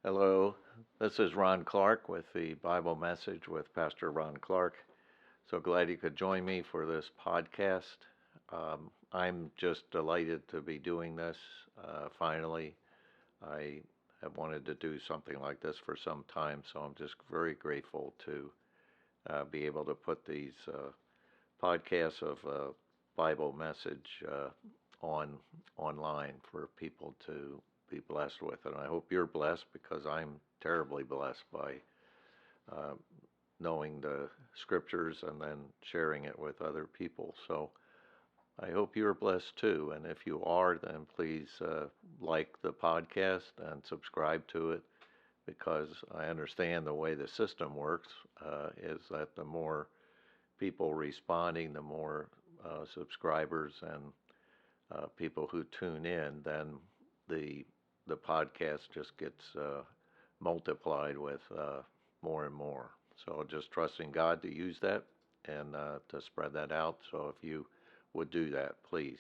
Hello, this is Ron Clark with the Bible Message with Pastor Ron Clark. So glad you could join me for this podcast. I'm just delighted to be doing this finally. I have wanted to do something like this for some time, so I'm just very grateful to be able to put these podcasts of Bible Message on online for people to be blessed with. And I hope you're blessed because I'm terribly blessed by uh, knowing the scriptures and then sharing it with other people. So I hope you're blessed too. And if you are, then please like the podcast and subscribe to it because I understand the way the system works is that the more people responding, the more subscribers and people who tune in, then the the podcast just gets multiplied with more and more. So just trusting God to use that and to spread that out. So if you would do that, please.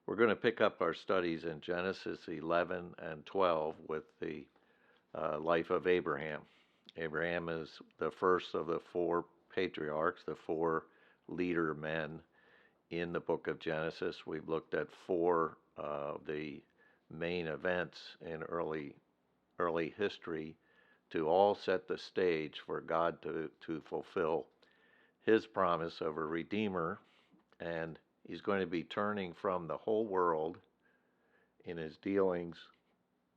We're going to pick up our studies in Genesis 11 and 12 with the life of Abraham. Abraham is the first of the four patriarchs, the four leader men in the book of Genesis. We've looked at four of the main events in early history to all set the stage for God to fulfill his promise of a redeemer. And he's going to be turning from the whole world in his dealings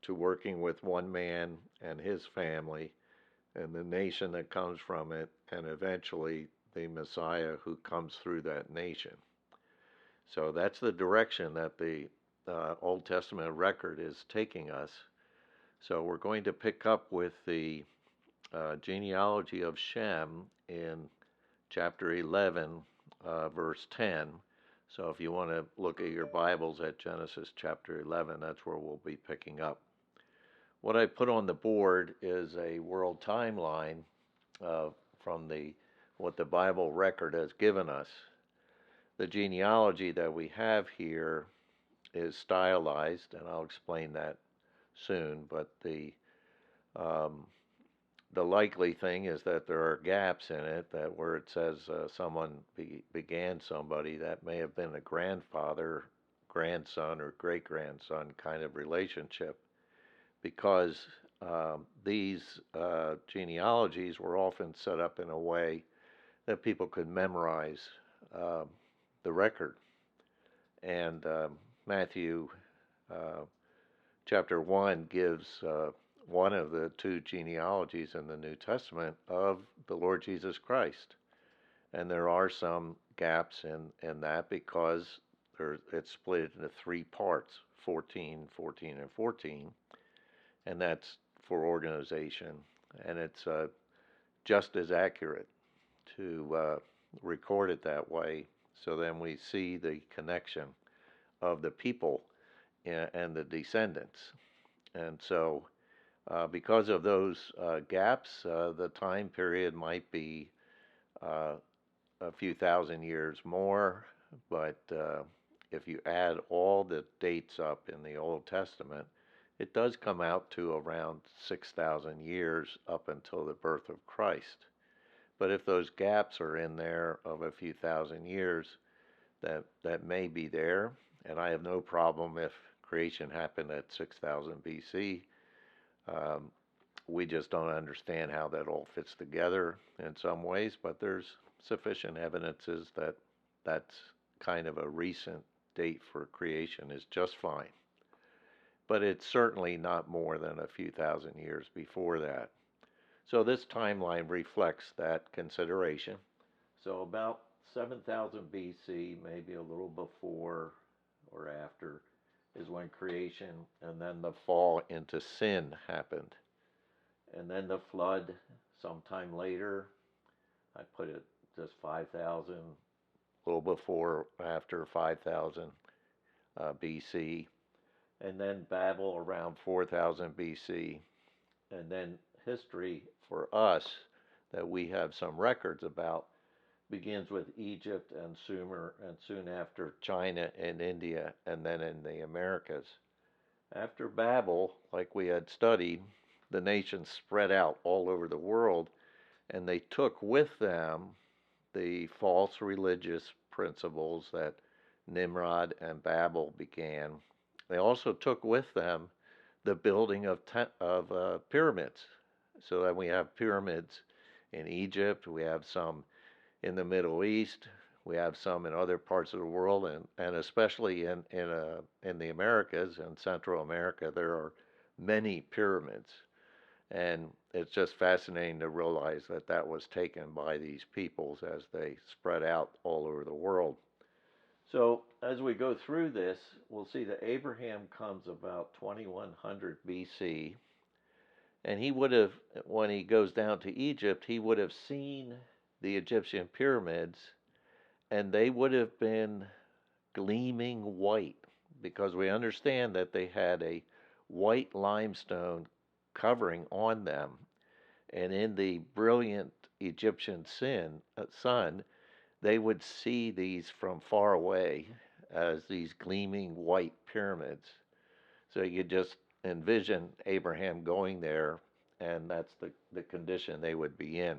to working with one man and his family and the nation that comes from it, and eventually the Messiah who comes through that nation. So that's the direction that the Old Testament record is taking us. So we're going to pick up with the genealogy of Shem in chapter 11, verse 10. So if you want to look at your Bibles at Genesis chapter 11, that's where we'll be picking up. What I put on the board is a world timeline from what the Bible record has given us. The genealogy that we have here is stylized, and I'll explain that soon. But um, the likely thing is that there are gaps in it, that where it says someone began somebody, that may have been a grandfather, grandson, or great grandson kind of relationship, because these genealogies were often set up in a way that people could memorize uh, the record. And Matthew uh, chapter 1 gives one of the two genealogies in the New Testament of the Lord Jesus Christ. And there are some gaps in that because it's split into three parts, 14, 14, and 14. And that's for organization. And it's just as accurate to record it that way. So then we see the connection of the people and the descendants. And so, because of those gaps, the time period might be uh, a few thousand years more. But if you add all the dates up in the Old Testament, it does come out to around 6,000 years up until the birth of Christ. But if those gaps are in there of a few thousand years, that may be there. And I have no problem if creation happened at 6000 BC. Um, we just don't understand how that all fits together in some ways, but there's sufficient evidences that that's kind of a recent date for creation is just fine. But it's certainly not more than a few thousand years before that. So this timeline reflects that consideration. So about 7000 BC, maybe a little before or after, is when creation and then the fall into sin happened. And then the flood sometime later. I put it just 5,000, a little before or after 5,000 BC. And then Babel around 4000 BC. And then history for us that we have some records about begins with Egypt and Sumer, and soon after China and India, and then in the Americas. After Babel, like we had studied, the nations spread out all over the world, and they took with them the false religious principles that Nimrod and Babel began. They also took with them the building of pyramids. So that we have pyramids in Egypt, we have some in the Middle East, we have some in other parts of the world, and especially in the Americas and Central America, there are many pyramids. And it's just fascinating to realize that that was taken by these peoples as they spread out all over the world. So as we go through this, we'll see that Abraham comes about 2100 BC, and he would have, when he goes down to Egypt, he would have seen the Egyptian pyramids, and they would have been gleaming white, because we understand that they had a white limestone covering on them, and in the brilliant Egyptian sun, they would see these from far away as these gleaming white pyramids. So you just envision Abraham going there, and that's the condition they would be in.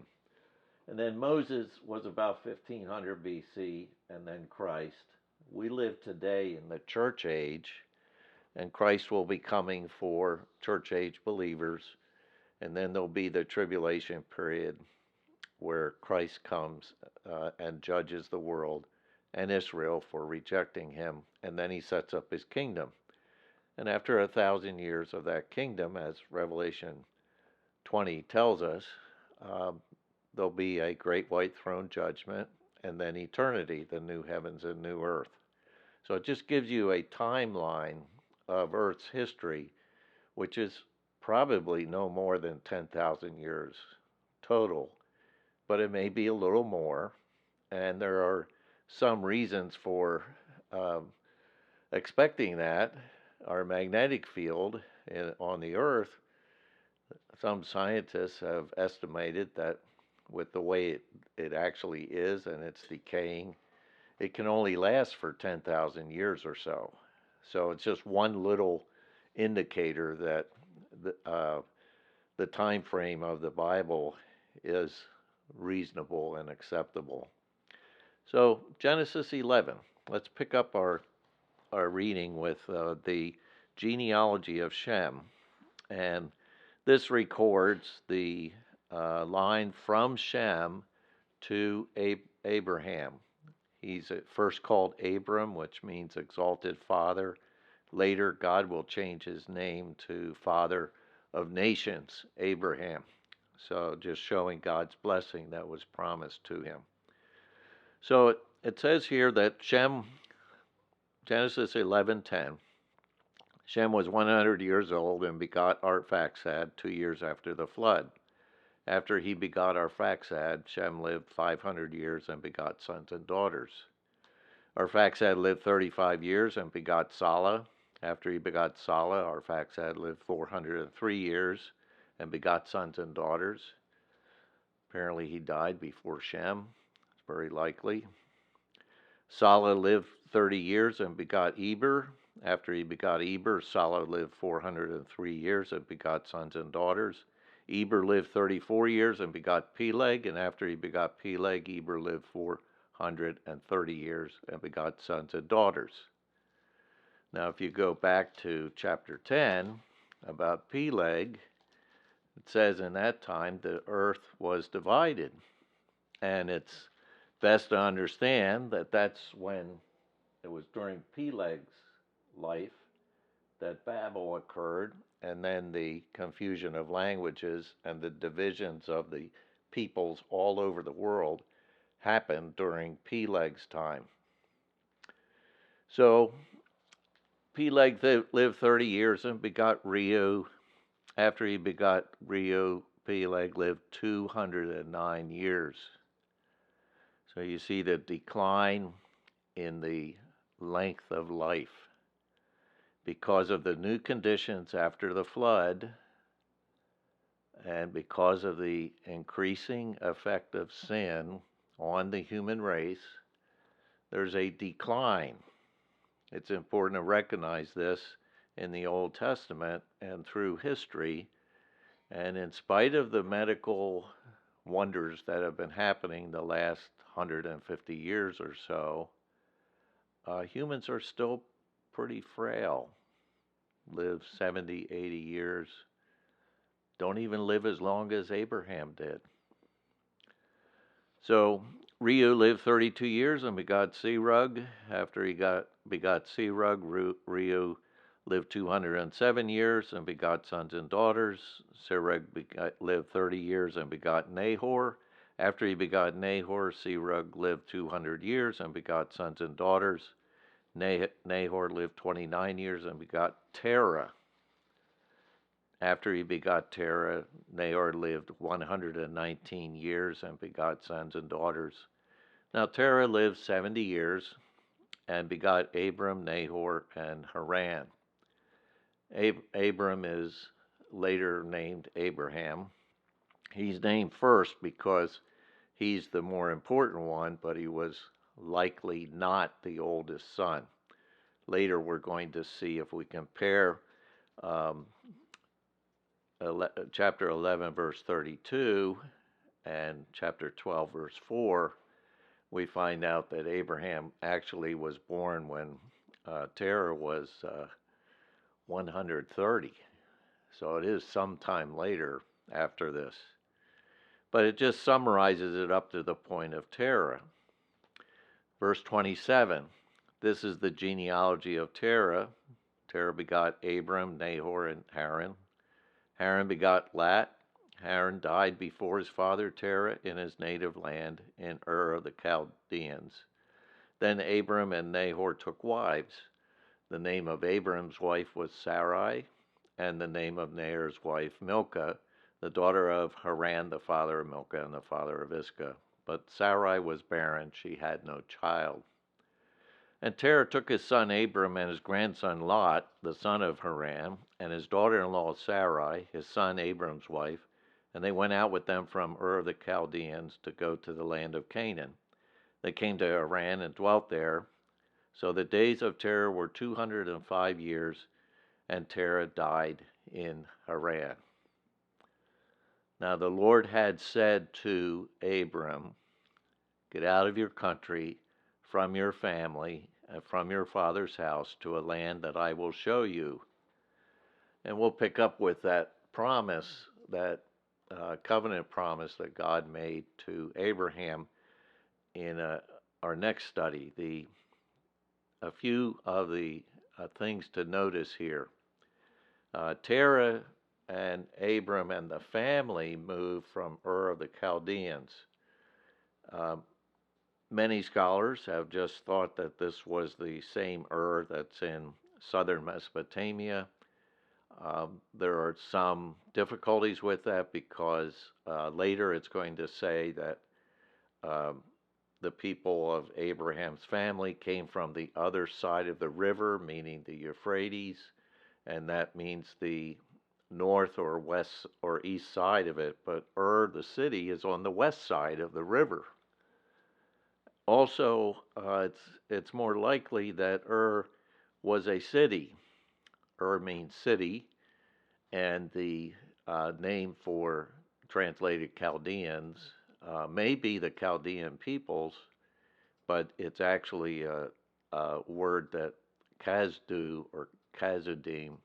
And then Moses was about 1500 BC, and then Christ. We live today in the church age, and Christ will be coming for church age believers, and then there'll be the tribulation period where Christ comes and judges the world and Israel for rejecting him, and then he sets up his kingdom. And after 1,000 years of that kingdom, as Revelation 20 tells us, there'll be a great white throne judgment, and then eternity, the new heavens and new earth. So it just gives you a timeline of Earth's history, which is probably no more than 10,000 years total, but it may be a little more. And there are some reasons for expecting that. Our magnetic field on the Earth, some scientists have estimated that with the way it actually is and it's decaying, it can only last for 10,000 years or so. So it's just one little indicator that the time frame of the Bible is reasonable and acceptable. So Genesis 11. Let's pick up our reading with the genealogy of Shem, and this records the line from Shem to Abraham. He's at first called Abram, which means exalted father. Later, God will change his name to Father of Nations, Abraham. So just showing God's blessing that was promised to him. So it says here that Shem, Genesis 11:10, Shem was 100 years old and begot Arphaxad 2 years after the flood. After he begot Arphaxad, Shem lived 500 years and begot sons and daughters. Arphaxad lived 35 years and begot Salah. After he begot Salah, Arphaxad lived 403 years and begot sons and daughters. Apparently he died before Shem. It's very likely. Salah lived 30 years and begot Eber. After he begot Eber, Salah lived 403 years and begot sons and daughters. Eber lived 34 years and begot Peleg, and after he begot Peleg, Eber lived 430 years and begot sons and daughters. Now, if you go back to chapter 10 about Peleg, it says in that time the earth was divided, and it's best to understand that that's when it was during Peleg's life that Babel occurred, and then the confusion of languages and the divisions of the peoples all over the world happened during Peleg's time. So Peleg lived 30 years and begot Reu. After he begot Reu, Peleg lived 209 years. So you see the decline in the length of life because of the new conditions after the flood, and because of the increasing effect of sin on the human race. There's a decline. It's important to recognize this in the Old Testament and through history, And in spite of the medical wonders that have been happening the last 150 years or so, humans are still pretty frail. Live 70, 80 years. Don't even live as long as Abraham did. So Reu lived 32 years and begot Serug. After he begot Serug, Reu lived 207 years and begot sons and daughters. Serug lived 30 years and begot Nahor. After he begot Nahor, Serug lived 200 years and begot sons and daughters. Nahor lived 29 years and begot Terah. After he begot Terah, Nahor lived 119 years and begot sons and daughters. Now Terah lived 70 years and begot Abram, Nahor, and Haran. Abram is later named Abraham. He's named first because he's the more important one, but he was likely not the oldest son. Later we're going to see if we compare chapter 11, verse 32, and chapter 12, verse 4, we find out that Abraham actually was born when Terah was 130. So it is sometime later after this. But it just summarizes it up to the point of Terah. Verse 27, this is the genealogy of Terah. Terah begot Abram, Nahor, and Haran. Haran begot Lat. Haran died before his father Terah in his native land in Ur of the Chaldeans. Then Abram and Nahor took wives. The name of Abram's wife was Sarai, and the name of Nahor's wife Milcah, the daughter of Haran, the father of Milcah and the father of Iscah. But Sarai was barren, she had no child. And Terah took his son Abram and his grandson Lot, the son of Haran, and his daughter-in-law Sarai, his son Abram's wife, and they went out with them from Ur of the Chaldeans to go to the land of Canaan. They came to Haran and dwelt there. So the days of Terah were 205 years, and Terah died in Haran. Now the Lord had said to Abram, get out of your country, from your family, and from your father's house to a land that I will show you. And we'll pick up with that promise, that covenant promise that God made to Abraham in our next study. A few of the things to notice here. Terah and Abram and the family moved from Ur of the Chaldeans. Many scholars have just thought that this was the same Ur that's in southern Mesopotamia. There are some difficulties with that because later it's going to say that the people of Abraham's family came from the other side of the river, meaning the Euphrates, and that means the north or west or east side of it. But Ur, the city, is on the west side of the river. Also, it's more likely that Ur was a city. Ur means city, and the name for translated Chaldeans may be the Chaldean peoples, but it's actually a word that Kazdu or Kazudim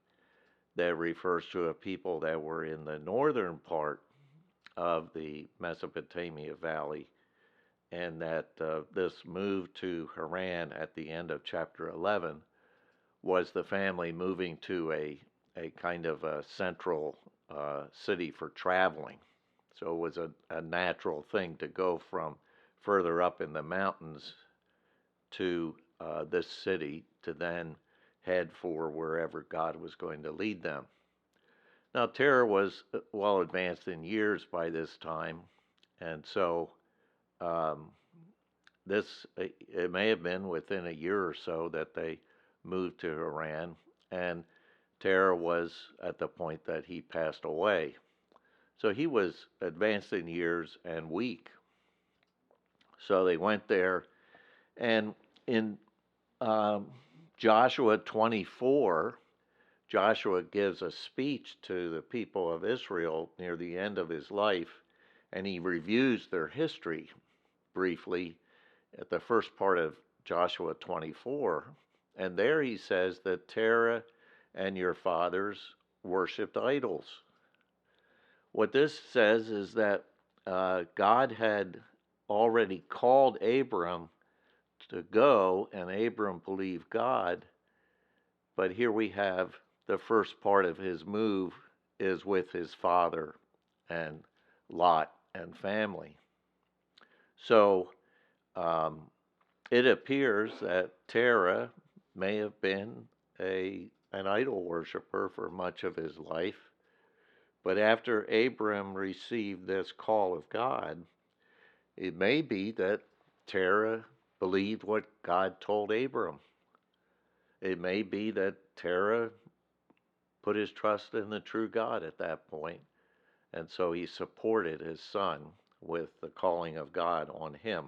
that refers to a people that were in the northern part of the Mesopotamia Valley, and that this move to Haran at the end of chapter 11 was the family moving to a kind of a central city for traveling. So it was a natural thing to go from further up in the mountains to this city to then head for wherever God was going to lead them. Now Terah was well advanced in years by this time, and so it may have been within a year or so that they moved to Haran, and Terah was at the point that he passed away. So he was advanced in years and weak. So they went there, and in Joshua 24, Joshua gives a speech to the people of Israel near the end of his life, and he reviews their history briefly at the first part of Joshua 24. And there he says that Terah and your fathers worshipped idols. What this says is that God had already called Abram to go, and Abram believed God. But here we have the first part of his move is with his father and Lot and family. So it appears that Terah may have been an idol worshiper for much of his life. But after Abram received this call of God, it may be that Terah believed what God told Abram. It may be that Terah put his trust in the true God at that point, and so he supported his son with the calling of God on him.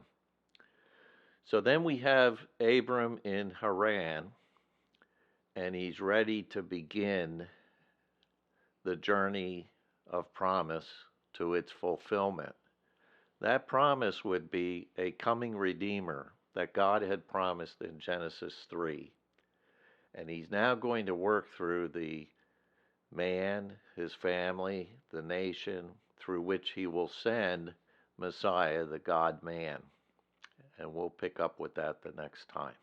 So then we have Abram in Haran, and he's ready to begin the journey of promise to its fulfillment. That promise would be a coming Redeemer that God had promised in Genesis 3. And he's now going to work through the man, his family, the nation, through which he will send Messiah, the God-man. And we'll pick up with that the next time.